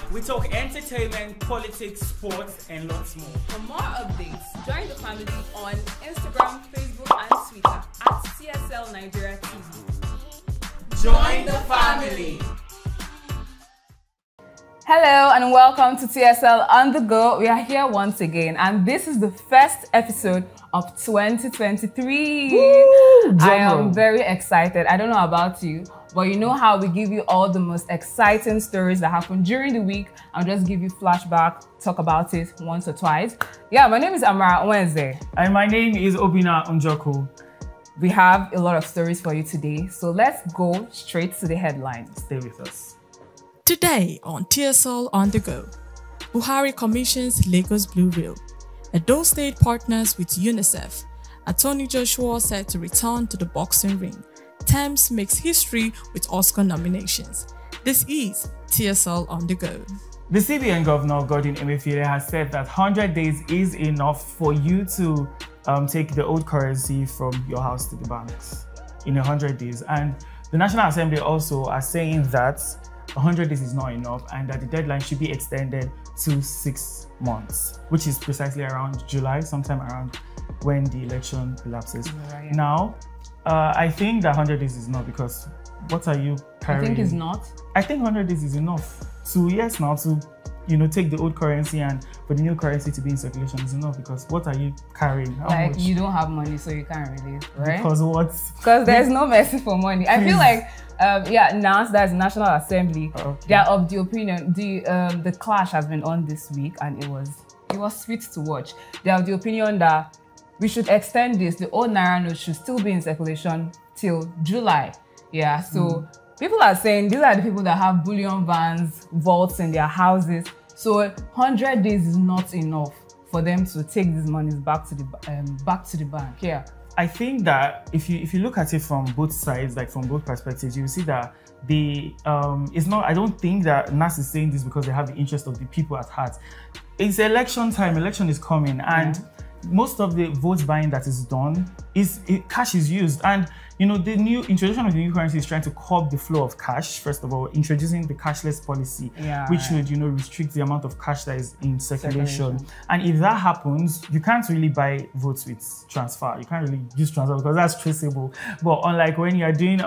We talk entertainment, politics, sports, and lots more. For more updates, join the family on Instagram, Facebook, and Twitter at CSL Nigeria TV. Join the family. Hello and welcome to TSL On The Go. We are here once again and this is the first episode of 2023. Woo, I am very excited. I don't know about you, but you know how we give you all the most exciting stories that happen during the week. I'll just give you flashback, talk about it once or twice. Yeah, my name is Amara Wednesday. And my name is Obina Unjoko. We have a lot of stories for you today, so let's go straight to the headlines. Stay with us. Today on TSL On The Go, Buhari commissions Lagos Blue Rail. Edo State partners with UNICEF. Attorney Joshua said to return to the boxing ring. Thames makes history with Oscar nominations. This is TSL On The Go. The CBN Governor, Godwin Emefiele, has said that 100 days is enough for you to take the old currency from your house to the banks in 100 days. And the National Assembly also are saying that 100 days is not enough and that the deadline should be extended to 6 months, which is precisely around July, sometime around when the election elapses. Right. Now, I think that 100 days is not, because what are you carrying? I think it's not. I think 100 days is enough. 2 years now to, take the old currency and for the new currency to be in circulation is enough, because what are you carrying? How like much? You don't have money, so you can't release, right? Because what? Because there's no mercy for money. I feel like, NAS, that's National Assembly. Okay. They are of the opinion, the clash has been on this week and it was sweet to watch. They are of the opinion that we should extend this. The old Naira note should still be in circulation till July. Yeah, so people are saying these are the people that have bullion vans, vaults in their houses. So 100 days is not enough for them to take these monies back to the bank. Yeah. I think that if you look at it from both sides, like from both perspectives, you will see that it's not. I don't think that NAS is saying this because they have the interest of the people at heart. It's election time. Election is coming, and most of the vote buying that is done cash is used, and the new introduction of the new currency is trying to curb the flow of cash. First of all, introducing the cashless policy, which would restrict the amount of cash that is in circulation. And if that happens, you can't really buy votes with transfer. You can't really use transfer because that's traceable. But unlike when you are doing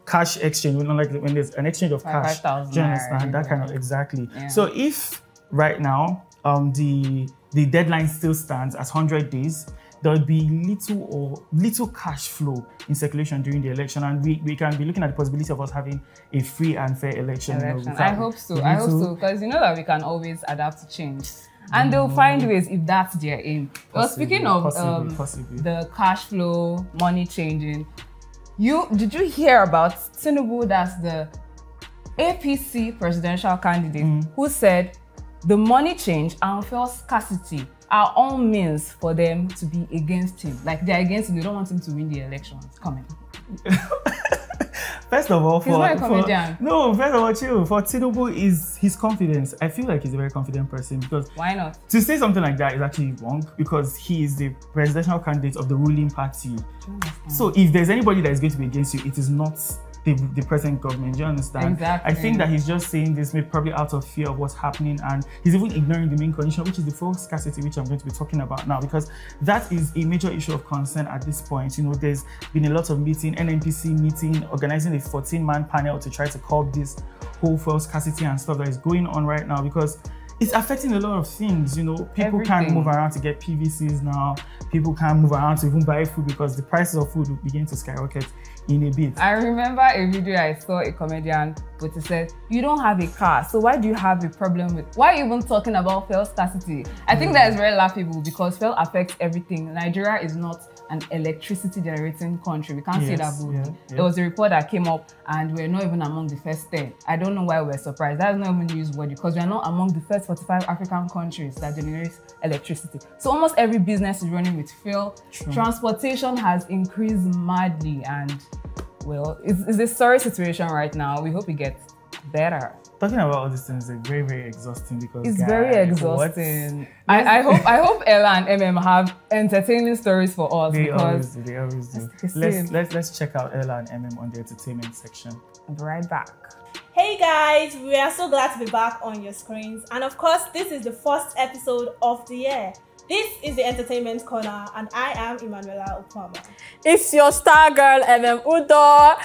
cash exchange, unlike when there's an exchange of cash, do you understand that kind of exactly? Yeah. So if right now the deadline still stands as 100 days, there would be little cash flow in circulation during the election, and we can be looking at the possibility of us having a free and fair election. I hope so. I hope so, because that we can always adapt to change, and they'll find ways if that's their aim. Well, speaking of the cash flow, money changing, did you hear about Tinubu? That's the APC presidential candidate who said the money change and fuel scarcity are all means for them to be against him. Like they're against him, they don't want him to win the elections coming. First of all, he's not a comedian. First of all, chill. For Tinubu is his confidence. I feel like he's a very confident person, because why not? To say something like that is actually wrong, because he is the presidential candidate of the ruling party. So if there's anybody that is going to be against you, it is not the present government. Do you understand? Exactly. I think that he's just saying this maybe probably out of fear of what's happening, and he's even ignoring the main condition, which is the fuel scarcity, which I'm going to be talking about now, because that is a major issue of concern at this point. There's been a lot of meeting, NNPC meeting, organizing a 14-man panel to try to curb this whole fuel scarcity and stuff that is going on right now, because it's affecting a lot of things. People can't move around to get PVCs now. People can't move around to even buy food because the prices of food will begin to skyrocket in a bit. I remember a video I saw a comedian, but he said, you don't have a car, so why do you have a problem with, why are you even talking about fuel scarcity? I think that is very laughable, because fuel affects everything. Nigeria is not an electricity generating country. We can't say that boldly. There was a report that came up and we're not even among the first 10. I don't know why we're surprised. That's not even the use word, because we're not among the first 45 African countries that generate electricity. So almost every business is running with fuel. Transportation has increased madly, and well, it's a sorry situation right now. We hope it gets better. Talking about all these things is very, very exhausting, because it's very exhausting. I hope Ella and MM have entertaining stories for us. They always do. Let's check out Ella and MM on the entertainment section. I'll be right back. Hey guys, we are so glad to be back on your screens, and of course this is the first episode of the year. This is the Entertainment Corner, and I am Emanuela Okwama. It's your star girl, Udo.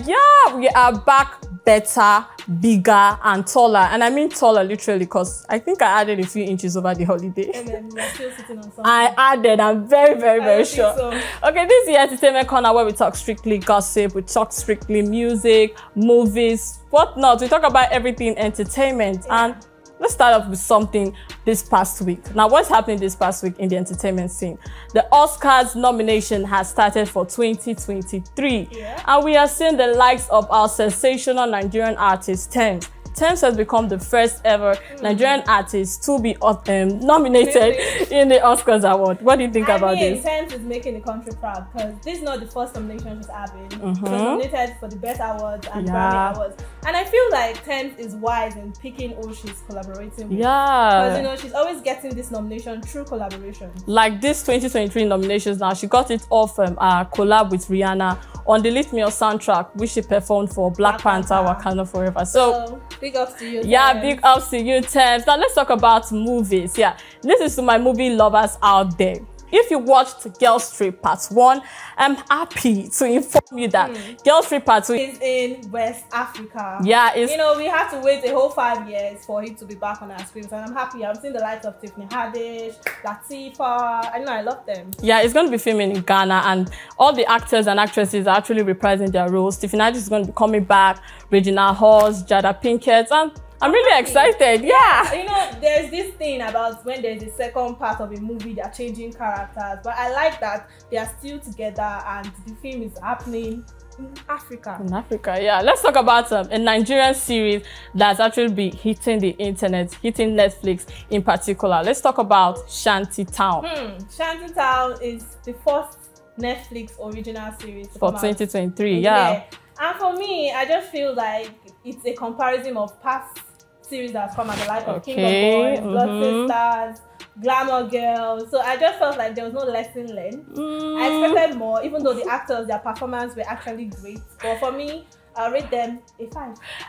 Yeah, we are back better, bigger, and taller. And I mean taller literally because I think I added a few inches over the holiday. We're still sitting on something. I added, I'm very sure. So. Okay, this is the Entertainment Corner where we talk strictly gossip, we talk strictly music, movies, whatnot. We talk about everything entertainment. Yeah. And let's start off with something this past week. Now, what's happening this past week in the entertainment scene? The Oscars nomination has started for 2023. Yeah. And we are seeing the likes of our sensational Nigerian artist, Tems. Tems has become the first ever Nigerian artist to be nominated in the Oscars award. What do you think about this? Tems is making the country proud because this is not the first nomination she's having. She was nominated for the Best Awards and Grammy Awards. And I feel like Tems is wise in picking who she's collaborating with. Yeah. Because, she's always getting this nomination through collaboration. Like this 2023 nominations now, she got it off our collab with Rihanna on the Lift Me Up soundtrack, which she performed for Black Panther, Wakanda Forever. So big ups to you, Tems. Yeah, big ups to you, Tems. Now let's talk about movies. Yeah, this is to my movie lovers out there. If you watched Girls Trip Part 1, I'm happy to inform you that Girls Trip Part 2 is in West Africa. Yeah, it's... we had to wait a whole 5 years for it to be back on our screens, and I'm happy. I've seen the likes of Tiffany Haddish, Latifah. I love them. Yeah, it's going to be filming in Ghana, and all the actors and actresses are actually reprising their roles. Tiffany Haddish is going to be coming back, Regina Hall, Jada Pinkett, and I'm really excited, yeah. There's this thing about when there's a second part of a movie, they're changing characters. But I like that they are still together and the film is happening in Africa. In Africa, yeah. Let's talk about a Nigerian series that's actually been hitting the internet, hitting Netflix in particular. Let's talk about Shanty Town. Shanty Town is the first Netflix original series for 2023, yeah. And for me, I just feel like it's a comparison of past series that come out, the like of King of Boys, Blood Sisters, Glamour Girls. So I just felt like there was no lesson learned. I expected more, even though the actors, their performance were actually great. But for me, I'll rate them a 5.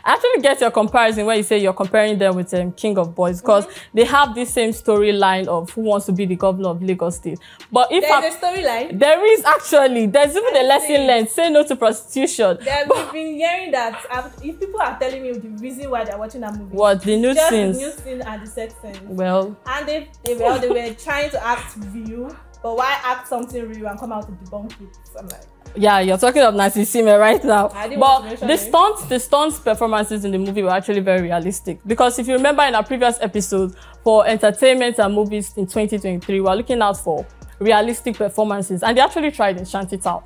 I actually get your comparison when you say you're comparing them with King of Boys, because they have this same storyline of who wants to be the governor of Lagos State. But if there's a storyline, there is actually, there's even a lesson learned. Say no to prostitution. We've been hearing that. If people are telling me the reason why they're watching that movie, what the new scenes, the new scene and the sex scenes. Well, and they were trying to act real, but why act something real and come out to debunk it? So I'm like. Yeah, you're talking of Nancy Sime right now. But the stunts performances in the movie were actually very realistic. Because if you remember in our previous episode for entertainment and movies in 2023, we're looking out for realistic performances, and they actually tried in Shanty Town.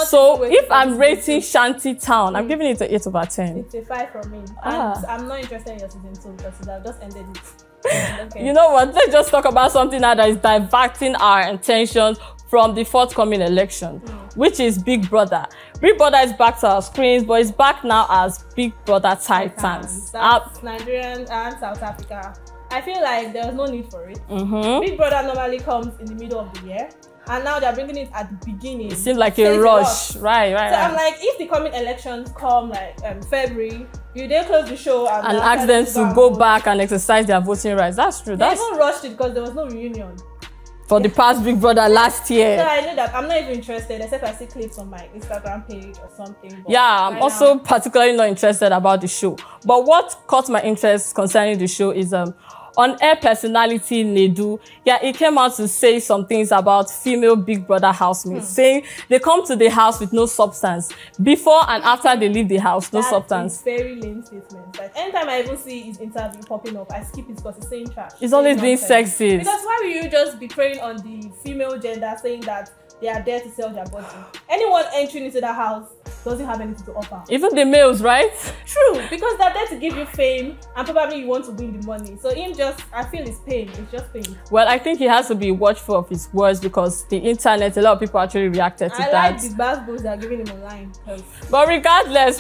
So if I'm rating Shanty Town, I'm giving it an 8 over 10. It's a 5 from me. And I'm not interested in your season 2 because I've just ended it. Okay. You know what? Let's just talk about something now that is diverting our attention from the forthcoming election, which is Big Brother. Big Brother is back to our screens, but it's back now as Big Brother Titans. That's Nigerian and South Africa. I feel like there was no need for it. Big Brother normally comes in the middle of the year, and now they're bringing it at the beginning. It seems like a rush. Right. So I'm like, if the coming elections come like February, you then close the show and ask them to go back and exercise their voting rights. That's true. They even rushed it because there was no reunion for the past Big Brother last year. So I know that I'm not even interested, except I see clips on my Instagram page or something. But yeah, I'm also particularly not interested about the show. But what caught my interest concerning the show is on-air personality Nedu. Yeah, he came out to say some things about female Big Brother housemates, saying they come to the house with no substance. Before and after they leave the house, no substance. Very lame statement. Like anytime I even see his interview popping up, I skip it because it's saying trash. It's always being sexist. Because why will you just be preying on the female gender, saying that they are there to sell their body? Anyone entering into that house doesn't have anything to offer. Even the males, right? True, because they're there to give you fame and probably you want to win the money. So I feel it's pain. It's just pain. Well, I think he has to be watchful of his words because the internet, a lot of people actually reacted to that. I like the basketballs they're giving him online. But regardless,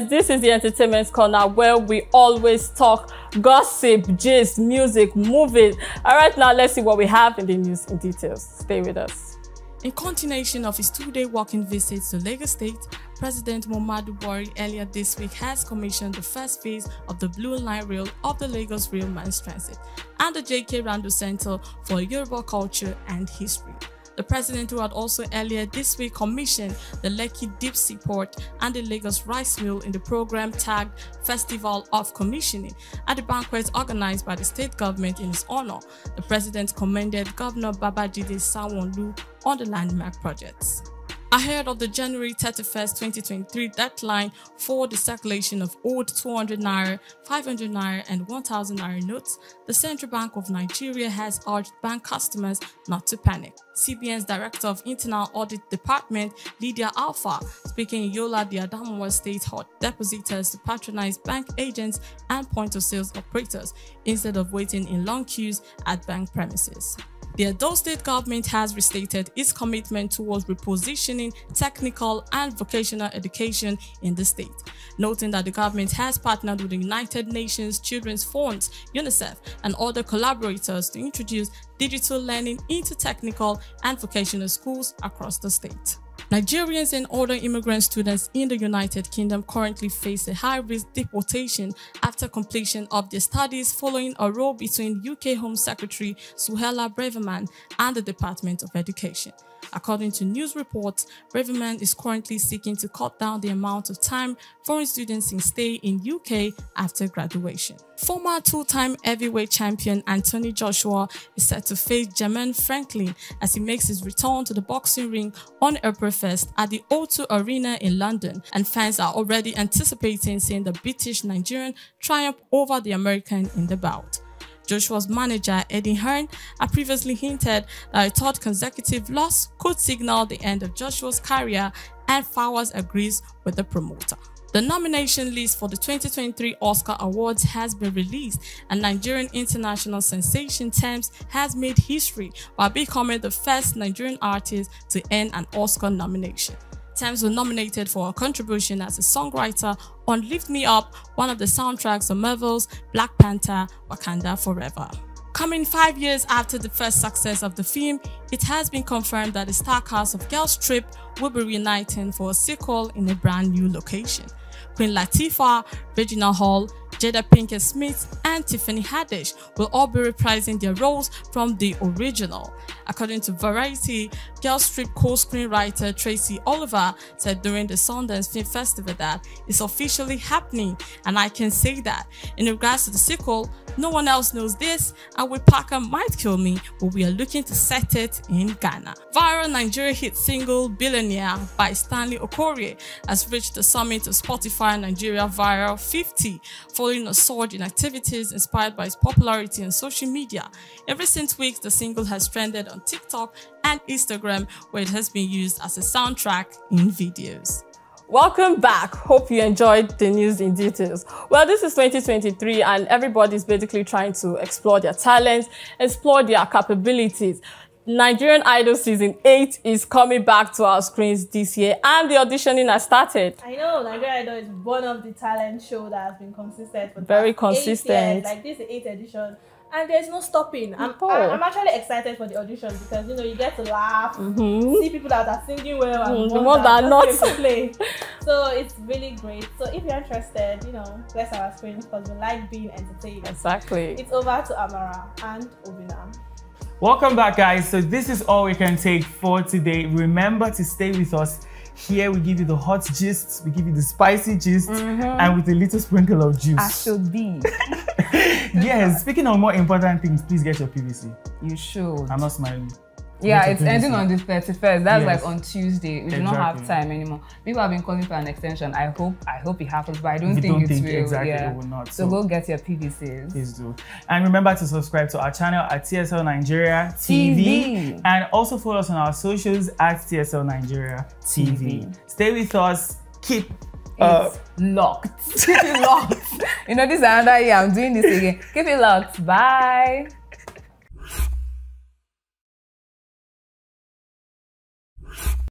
this is the Entertainment Corner where we always talk gossip, gist, music, movies. All right, now let's see what we have in the news in details. Stay with us. In continuation of his 2-day walking visit to Lagos State, President Muhammadu Buhari earlier this week has commissioned the first phase of the Blue Line Rail of the Lagos Rail Mass Transit and the J.K. Rando Center for Yoruba Culture and History. The president, who had also earlier this week commissioned the Lekki Deep Sea Port and the Lagos Rice Mill in the program tagged Festival of Commissioning at the banquet organized by the state government in his honor, the president commended Governor Babajide Sanwo-Olu on the landmark projects. Ahead of the January 31st, 2023 deadline for the circulation of old 200 naira, 500 naira, and 1000 naira notes, the Central Bank of Nigeria has urged bank customers not to panic. CBN's Director of Internal Audit Department, Lydia Alpha, speaking in Yola, the Adamawa State, hot depositors to patronize bank agents and point-of-sales operators instead of waiting in long queues at bank premises. The Edo State government has restated its commitment towards repositioning technical and vocational education in the state, noting that the government has partnered with the United Nations Children's Fund, UNICEF, and other collaborators to introduce digital learning into technical and vocational schools across the state. Nigerians and other immigrant students in the United Kingdom currently face a high-risk deportation after completion of their studies following a row between UK Home Secretary Suella Braverman and the Department of Education. According to news reports, Braverman is currently seeking to cut down the amount of time foreign students can stay in UK after graduation. Former two-time heavyweight champion Anthony Joshua is set to face Jermaine Franklin as he makes his return to the boxing ring on April 1st at the O2 Arena in London, and fans are already anticipating seeing the British-Nigerian triumph over the American in the bout. Joshua's manager, Eddie Hearn, had previously hinted that a third consecutive loss could signal the end of Joshua's career, and Fowers agrees with the promoter. The nomination list for the 2023 Oscar Awards has been released, and Nigerian international sensation Tems has made history by becoming the first Nigerian artist to earn an Oscar nomination. Tems was nominated for a contribution as a songwriter on Lift Me Up, one of the soundtracks of Marvel's Black Panther: Wakanda Forever. Coming 5 years after the first success of the film, it has been confirmed that the star cast of Girls Trip will be reuniting for a sequel in a brand new location. Queen Latifah, Regina Hall, Jada Pinkett Smith, and Tiffany Haddish will all be reprising their roles from the original. According to Variety, Girls Trip co-screenwriter Tracy Oliver said during the Sundance Film Festival that it's officially happening, and I can say that. In regards to the sequel, no one else knows this, and with Parker Might Kill Me, but we are looking to set it in Ghana. Viral Nigeria hit single Billionaire by Stanley Okorie has reached the summit of Spotify Nigeria Viral 50, following a surge in activities inspired by its popularity on social media. In recent weeks, the single has trended on TikTok and Instagram, where it has been used as a soundtrack in videos. Welcome back. Hope you enjoyed the news in details. Well, this is 2023 and everybody's basically trying to explore their talents, explore their capabilities. Nigerian Idol Season 8 is coming back to our screens this year, and the auditioning has started. I know Nigerian Idol is one of the talent shows that has been consistent for very consistent. 8 years. Like this is the 8th edition, and there's no stopping. I'm actually excited for the audition because you get to laugh, see people that are singing well, and the ones that are not to play. So it's really great. So if you're interested, bless our screens because we like being entertained. Exactly. It's over to Amara and Obinna. Welcome back, guys. So this is all we can take for today. Remember to stay with us. Here we give you the hot gist, we give you the spicy gist, and with a little sprinkle of juice. I should be. Yes, speaking of more important things, please get your PVC. You should. I'm not smiling. Yeah, it's ending on the 31st. That's Yes. like on Tuesday. We do not have time anymore. People have been calling for an extension. I hope it happens, but I don't think it will. Exactly, yeah. it will not. So go get your PVCs. Please do. And remember to subscribe to our channel at TSL Nigeria TV. And also follow us on our socials at TSL Nigeria TV. Stay with us. Keep locked. Keep it locked. This is another year I'm doing this again. Keep it locked. Bye.